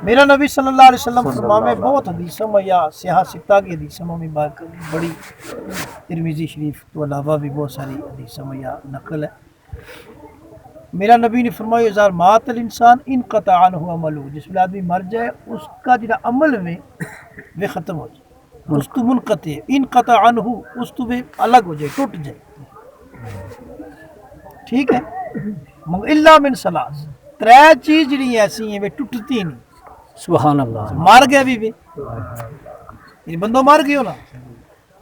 میرا نبی صلی اللہ علیہ وسلم فرما میں بہت حدیثوں میں یا سیاح ستہ کی حدیثوں میں بڑی ترمذی شریف تو علاوہ بھی بہت ساری حدیثوں میں یا نقل ہے. میرا نبی نے فرمایا اذا مات الانسان انقطع عنہ عملہ، جس ویلے آدمی مر جائے اس کا جڑا عمل میں وہ ختم ہو جائے، اس تو منقطع انقطع عنہ، اس تو وہ الگ ہو جائے، ٹوٹ جائے. ٹھیک ہے، مگر الا من ثلاث، ترے چیز جڑی ایسی ہیں وہ ٹوٹتی نہیں. سبحان اللہ. مار گیا بھی یہ بندوں مار گئے ہو نا،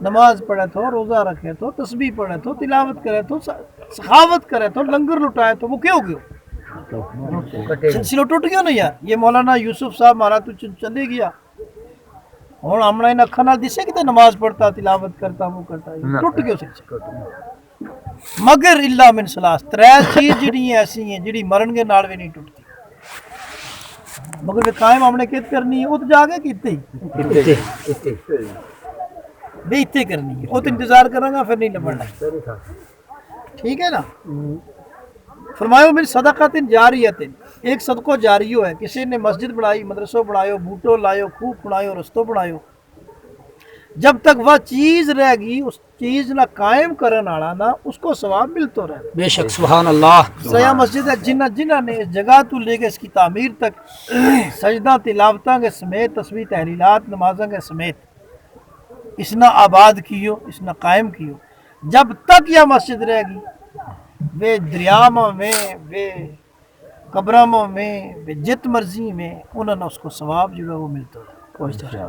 نماز پڑھے تو، روزہ رکھے تو، تسبیح پڑھے تو، تلاوت کرے تو، سخاوت کرے تو، لنگر لٹائے تو، وہ کیا ہو گیا؟ سلسلہ ٹوٹ گیا نا یار. یہ مولانا یوسف صاحب مارا تو چلے گیا، ہوں ہمیں ان اکھاں نال دسے کہ نماز پڑھتا، تلاوت کرتا، وہ کرتا، ٹوٹ گیا سلسلہ. مگر الا من ثلاث، ترے چیز جڑی ایسی ہیں جڑی مرن گے نال بھی نہیں ٹوٹتی، مگر وہ قائم ہم نے کیت کرنی ہے، وہ تو جا کے کیتے ہی بے اتنے کرنی ہے، وہ تو انتظار کریں گا پھر نہیں لبڑنا. ٹھیک ہے نا. فرمایا من صدقۃ جاریۃ، ایک صدقہ جاریو ہے، کسی نے مسجد بنائی، مدرسوں بنایو، بوٹو لایو، خوب بنایو، رستوں بنایو، جب تک وہ چیز رہ گی اس چیز نہ قائم کرن والا نا اس کو ثواب ملتا رہے. بے شک سبحان اللہ. سیاح مسجد ہے جنہ نے اس جگہ تو لے کے اس کی تعمیر تک سجدہ تلاوتاں کے سمیت، تسبیح تحلیلات نمازاں کے سمیت اس نے آباد کیو، اس نے قائم کیو، جب تک یہ مسجد رہے گی وہ دریاموں میں، وہ قبروں میں، وہ جت مرضی میں انہوں نے اس کو ثواب جو ہے وہ ملتا ہے.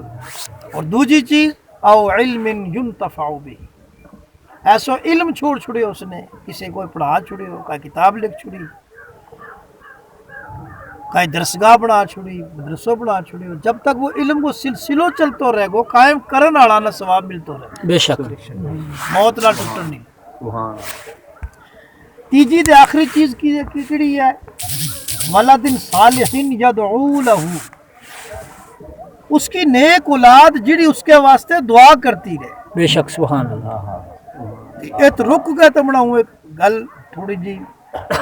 اور دوسری چیز او علم ينتفع به، ایسا علم چھوڑ چھڑے اس نے، کسی کوئی پڑھا چھڑے ہو، کوئی کتاب لکھ چھڑی، کوئی درسگاہ بنا چھڑی، مدرسوں بنا چھڑی ہو، جب تک وہ علم کو سلسلوں چلتا رہے گو قائم کرن والا نہ ثواب ملتا رہے. بے شک. موت نہ ٹوٹن نہیں. تیجی تے آخری چیز کیڑی ہے؟ ولد صالح یدعو لہ، اس کی نیک اولاد جڑی اس کے واسطے دعا کرتی رہے. بے شک سبحان اللہ. ایت رک گئے تو بڑھاؤں ایک گل تھوڑی جی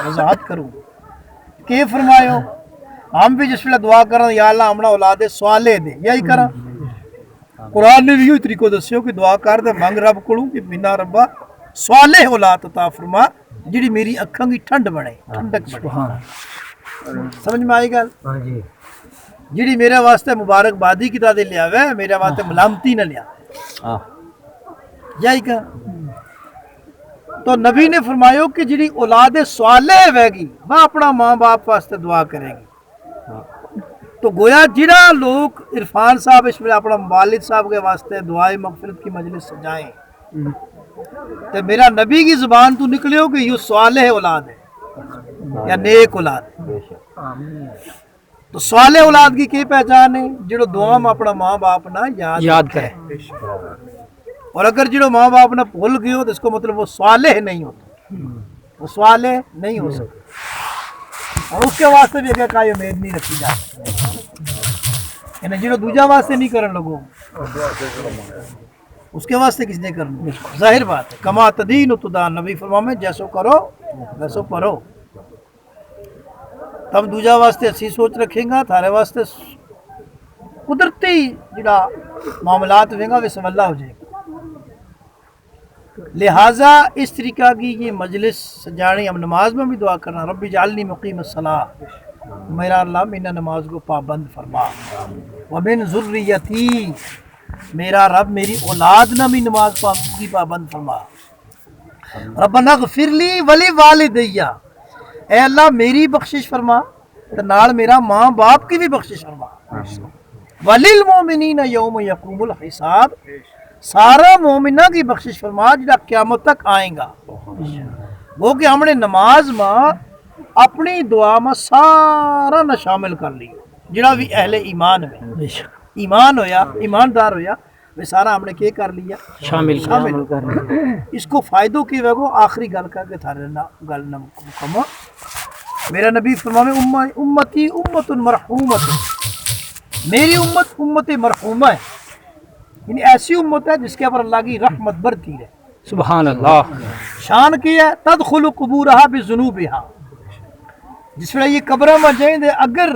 وضاحت کروں کہ فرمایو ہم بھی جس ویلے دعا کریں یا اللہ ہمنا اولاد صالح دے، یہی کرا قرآن نے بھی یہی طریقہ دسیو کہ دعا کر دے منگ رب کڑوں کہ مینا ربا صالح اولاد عطا فرما جڑی میری اکھاں کی ٹھنڈ بنے، ٹھنڈک بنے. سمجھ میں آئی گل؟ جڑی میرے واسطے مبارک بادی کی دے لیا ہوئے، میرے واسطے ملامتی نہ لیا. یہی کہا تو نبی نے فرمایا کہ جڑی اولاد صالح ہوئے گی وہ اپنا ماں باپ واسطے دعا کرے گی. تو گویا جڑا لوگ عرفان صاحب اس میں اپنا والد صاحب کے واسطے دعائے مغفرت کی مجلس سجائیں تو میرا نبی کی زبان تو نکلے ہو کہ یہ صالح اولاد ہے یا نیک اولاد ہے. تو صالح اولاد کی کی پہچان ہے؟ جڑو دعا میں اپنا ماں باپ نہ یاد کرے. اور اگر جڑو ماں باپ نہ بھول گئے ہو تو اس کو مطلب وہ صالح نہیں ہوتا، وہ صالح نہیں ہو سکتا. اور اس کے واسطے بھی اگر کوئی امید نہیں رکھی جا سکتی، یعنی جڑو دوجا واسطے نہیں کرن لگو اس کے واسطے کس نے کرنا؟ ظاہر بات ہے. کما تدین تدان، نبی فرمایا جیسو کرو ویسو پرو. تب دوجا واسطے اچھی سوچ رکھیں گا، تھارے واسطے قدرتی جڑا معاملات ہوئیں گا وہ سملہ ہو جائے گا. لہٰذا اس طریقہ کی یہ مجلس سجانی، ہم نماز میں بھی دعا کرنا رب اجعلنی مقیم الصلاۃ، میرا اللہ مینا نماز کو پابند فرما، ومن ذریتی، میرا رب میری اولاد نہ بھی نماز کی پابند فرما. ربنا اغفر لی ولی والدیہ، اے اللہ میری بخشش فرما تو نال میرا ماں باپ کی بھی بخشش فرما. وللمؤمنین یوم یقوم الحساب، سارا مومنہ کی بخشش فرما جڑا قیامت تک آئیں گا. وہ کہ ہم نے نماز میں اپنی دعا میں سارا نہ شامل کر لی، جڑا بھی اہل ایمان میں ایمان ہویا، ایماندار ہویا، وہ سارا ہم نے کیا کر لیا؟ شامل کر لیا. اس کو فائدوں کی وجہ آخری گل کر کے تھارے گل نہ مکمل. میرا نبی فرمایا امتی امت مرحومت، میری امت امت مرحومہ ہے، یعنی ایسی امت ہے جس کے اوپر اللہ کی رحمت برتی ہے. سبحان اللہ. شان کی ہے تدخل قبورہا بذنوبہا، جس وقت یہ قبروں میں جائیں دے اگر